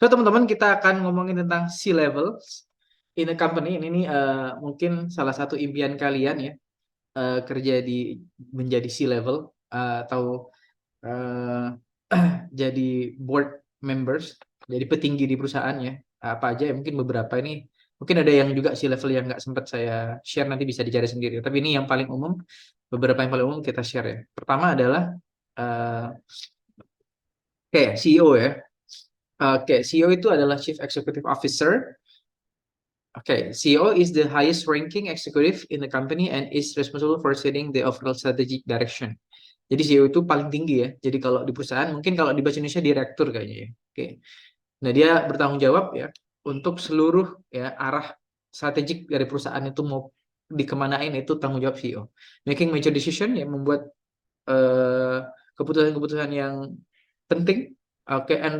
So teman-teman, kita akan ngomongin tentang C-level in a company. Ini nih mungkin salah satu impian kalian ya, kerja di menjadi C-level atau eh, jadi board members, jadi petinggi di perusahaan ya. Apa aja ya, mungkin beberapa ini, mungkin ada yang juga C-level yang nggak sempat saya share, nanti bisa dicari sendiri. Tapi ini yang paling umum, beberapa yang paling umum kita share ya. Pertama adalah eh, kayak CEO ya. Oke, CEO itu adalah Chief Executive Officer. Okay, CEO is the highest ranking executive in the company and is responsible for setting the overall strategic direction. Jadi CEO itu paling tinggi ya. Jadi kalau di perusahaan, mungkin kalau di bahasa Indonesia direktur kayaknya ya. Oke. Nah, dia bertanggung jawab ya untuk seluruh ya arah strategik dari perusahaan itu mau dikemanain, itu tanggung jawab CEO. Making major decision ya, membuat eh, keputusan-keputusan yang penting. Oke, and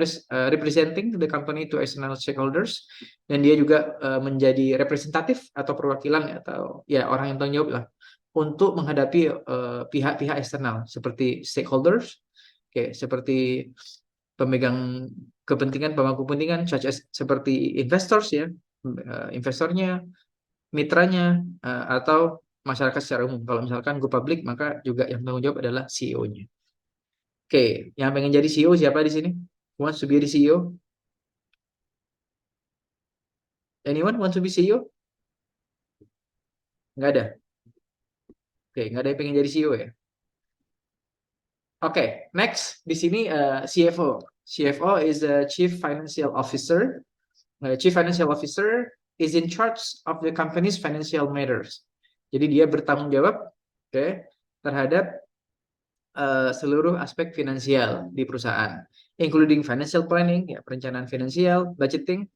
representing the company to external stakeholders, dan dia juga menjadi representatif atau perwakilan atau ya orang yang tanggung jawab lah untuk menghadapi pihak-pihak eksternal seperti stakeholders, oke, seperti pemegang kepentingan, pemangku kepentingan, such as seperti investors ya, investornya, mitranya, atau masyarakat secara umum. Kalau misalkan go public, maka juga yang tanggung jawab adalah CEO-nya. Oke, yang pengen jadi CEO siapa di sini? Who wants to be the CEO? Anyone wants to be CEO? Nggak ada. Oke, nggak ada yang pengen jadi CEO ya. Oke, next di sini CFO. CFO is a Chief Financial Officer. Chief Financial Officer is in charge of the company's financial matters. Jadi dia bertanggung jawab, oke, terhadap seluruh aspek finansial di perusahaan, including financial planning, ya, perencanaan finansial, budgeting,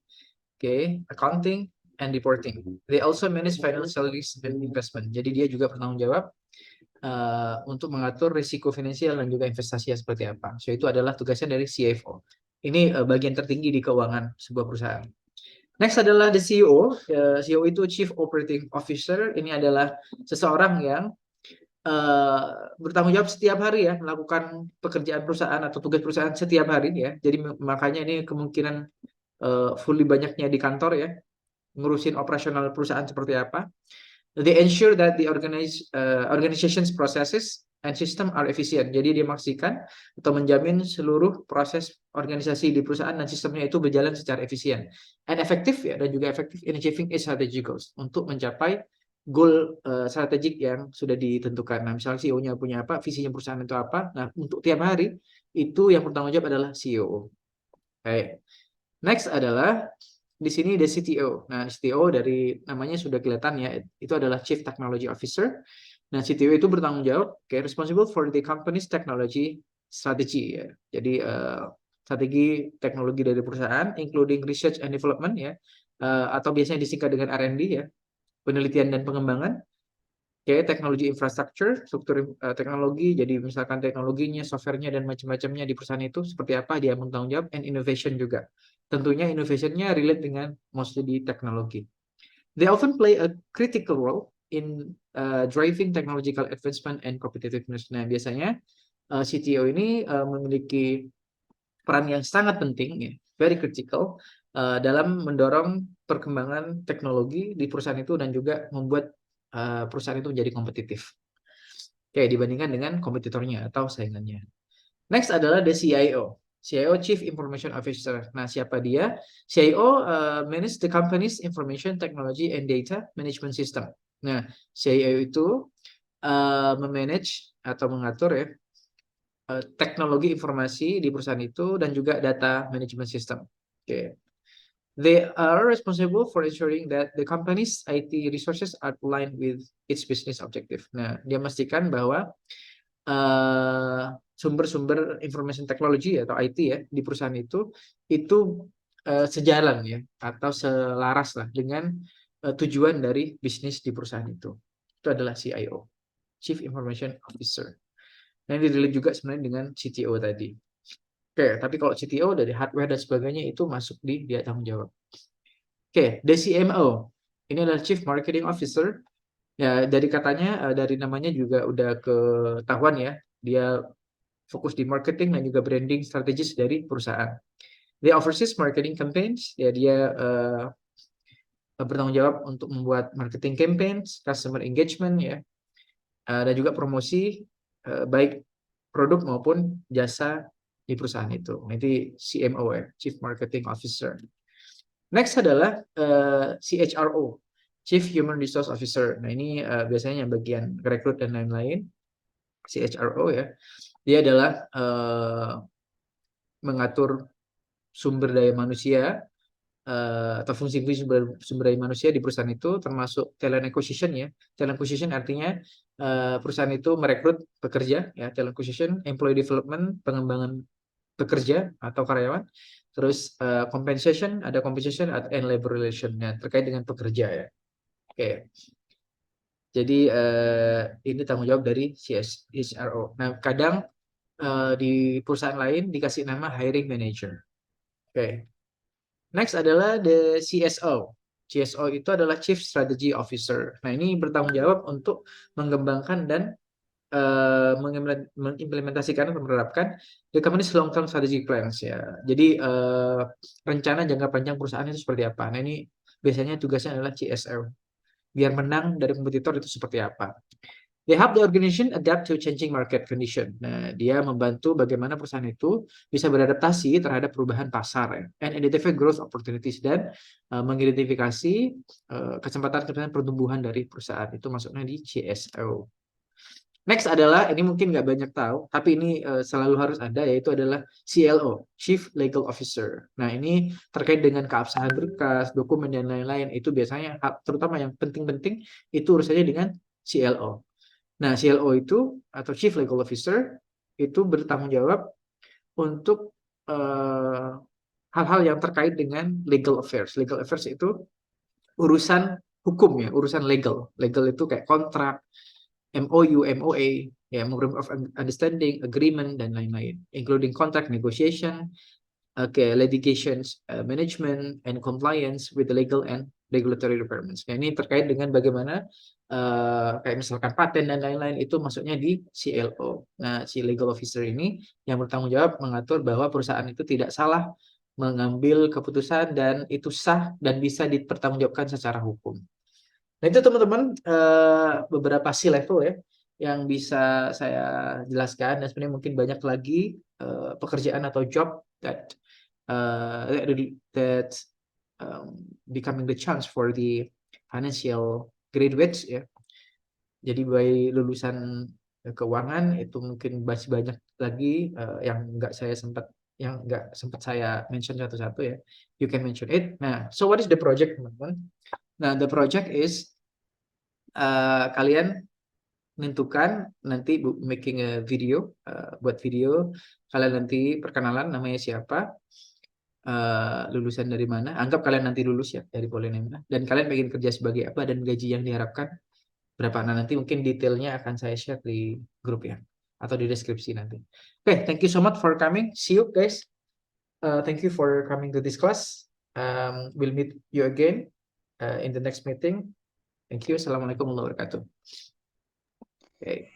accounting, and reporting. They also manage financial risk and investment. Jadi dia juga bertanggung jawab untuk mengatur risiko finansial dan juga investasinya seperti apa. So itu adalah tugasnya dari CFO. Ini bagian tertinggi di keuangan sebuah perusahaan. Next adalah the CEO. CEO itu Chief Operating Officer. Ini adalah seseorang yang bertanggung jawab setiap hari ya, melakukan pekerjaan perusahaan atau tugas perusahaan setiap hari ya. Jadi makanya ini kemungkinan fully banyaknya di kantor ya, ngurusin operasional perusahaan seperti apa. They ensure that the organization's processes and system are efficient. Jadi dia memastikan atau menjamin seluruh proses organisasi di perusahaan dan sistemnya itu berjalan secara efisien and efektif ya, dan juga efektif in achieving its strategic goals, untuk mencapai goal strategik yang sudah ditentukan. Nah, misalnya CEO-nya punya apa, visinya perusahaan itu apa. Nah, untuk tiap hari itu yang bertanggung jawab adalah CEO. Oke. Next adalah di sini the CTO. Nah, CTO dari namanya sudah kelihatan ya, itu adalah Chief Technology Officer. Nah, CTO itu bertanggung jawab, responsible for the company's technology strategy ya. Jadi strategi teknologi dari perusahaan, including research and development ya, atau biasanya disingkat dengan R&D ya, penelitian dan pengembangan. Teknologi infrastruktur, struktur teknologi, jadi misalkan teknologinya, softwarenya, dan macam-macamnya di perusahaan itu seperti apa, dia bertanggung jawab, and innovation juga. Tentunya innovationnya relate dengan mostly di teknologi. They often play a critical role in driving technological advancement and competitiveness. Nah, biasanya CTO ini memiliki peran yang sangat penting, ya, very critical, dalam mendorong perkembangan teknologi di perusahaan itu dan juga membuat perusahaan itu menjadi kompetitif. Dibandingkan dengan kompetitornya atau saingannya. Next adalah the CIO. CIO, Chief Information Officer. Nah, siapa dia? CIO manage the company's information technology and data management system. Nah, CIO itu memanage atau mengatur ya teknologi informasi di perusahaan itu dan juga data management system. They are responsible for ensuring that the company's IT resources are aligned with its business objective. Nah, dia memastikan bahwa sumber-sumber information technology atau IT ya di perusahaan itu sejalan ya atau selaras lah dengan tujuan dari bisnis di perusahaan itu. Itu adalah CIO, Chief Information Officer. Nah, ini relate juga sebenarnya dengan CTO tadi. Tapi kalau CTO dari hardware dan sebagainya itu masuk di dia tanggung jawab. The CMO. Ini adalah Chief Marketing Officer. Ya, dari katanya, dari namanya juga udah ketahuan ya, dia fokus di marketing dan juga branding strategis dari perusahaan. Dia oversees marketing campaigns, ya dia bertanggung jawab untuk membuat marketing campaigns, customer engagement ya, dan juga promosi baik produk maupun jasa di perusahaan itu. Nanti CMO ya, Chief Marketing Officer. Next adalah CHRO, Chief Human Resource Officer. Nah ini biasanya bagian rekrut dan lain-lain. CHRO ya, dia adalah mengatur sumber daya manusia atau fungsi-fungsi sumber daya manusia di perusahaan itu, termasuk talent acquisition ya. Talent acquisition artinya perusahaan itu merekrut pekerja ya, talent acquisition, employee development, pengembangan pekerja atau karyawan, terus compensation, ada compensation and labor relation ya, terkait dengan pekerja ya. Oke. Jadi ini tanggung jawab dari CHRO. Nah, kadang di perusahaan lain dikasih nama hiring manager. Oke. Next adalah the CSO. CSO itu adalah Chief Strategy Officer. Nah, ini bertanggung jawab untuk mengembangkan dan mengimplementasikan atau menerapkan the company's long-term strategic plans ya. Jadi rencana jangka panjang perusahaan itu seperti apa. Nah, ini biasanya tugasnya adalah CSO. Biar menang dari kompetitor itu seperti apa. They help the organization adapt to changing market condition. Nah, dia membantu bagaimana perusahaan itu bisa beradaptasi terhadap perubahan pasar ya, and identify growth opportunities, dan mengidentifikasi kesempatan-kesempatan pertumbuhan dari perusahaan itu masuknya di CSO. Next adalah, ini mungkin nggak banyak tahu, tapi ini selalu harus ada, yaitu adalah CLO, Chief Legal Officer. Nah, ini terkait dengan keabsahan berkas, dokumen, dan lain-lain. Itu biasanya, terutama yang penting-penting, itu urusannya dengan CLO. Nah, CLO itu, atau Chief Legal Officer, itu bertanggung jawab untuk hal-hal yang terkait dengan legal affairs. Legal affairs itu urusan hukum ya, urusan legal. Legal itu kayak kontrak, MOU, MOA, ya, Memorandum of Understanding, Agreement, dan lain-lain, including contract negotiation, litigation management, and compliance with the legal and regulatory requirements. Nah, ini terkait dengan bagaimana kayak misalkan paten dan lain-lain itu masuknya di CLO. Nah, si legal officer ini yang bertanggung jawab mengatur bahwa perusahaan itu tidak salah mengambil keputusan dan itu sah dan bisa dipertanggungjawabkan secara hukum. Nah, itu teman-teman beberapa C-level ya yang bisa saya jelaskan, dan sebenarnya mungkin banyak lagi pekerjaan atau job that becoming the chance for the financial graduates ya. Jadi bagi lulusan keuangan itu mungkin masih banyak lagi yang nggak sempat saya mention satu-satu ya. You can mention it. Nah, so what is the project, teman-teman? Nah, the project is kalian menentukan nanti making a video, buat video, kalian nanti perkenalan namanya siapa, lulusan dari mana, anggap kalian nanti lulus ya dari Polonema, dan kalian pengen kerja sebagai apa dan gaji yang diharapkan berapa. Nah, nanti mungkin detailnya akan saya share di grup ya, atau di deskripsi nanti. Oke, thank you so much for coming. See you guys. Thank you for coming to this class. We'll meet you again in the next meeting. Thank you. Assalamualaikum warahmatullahi wabarakatuh. Okay.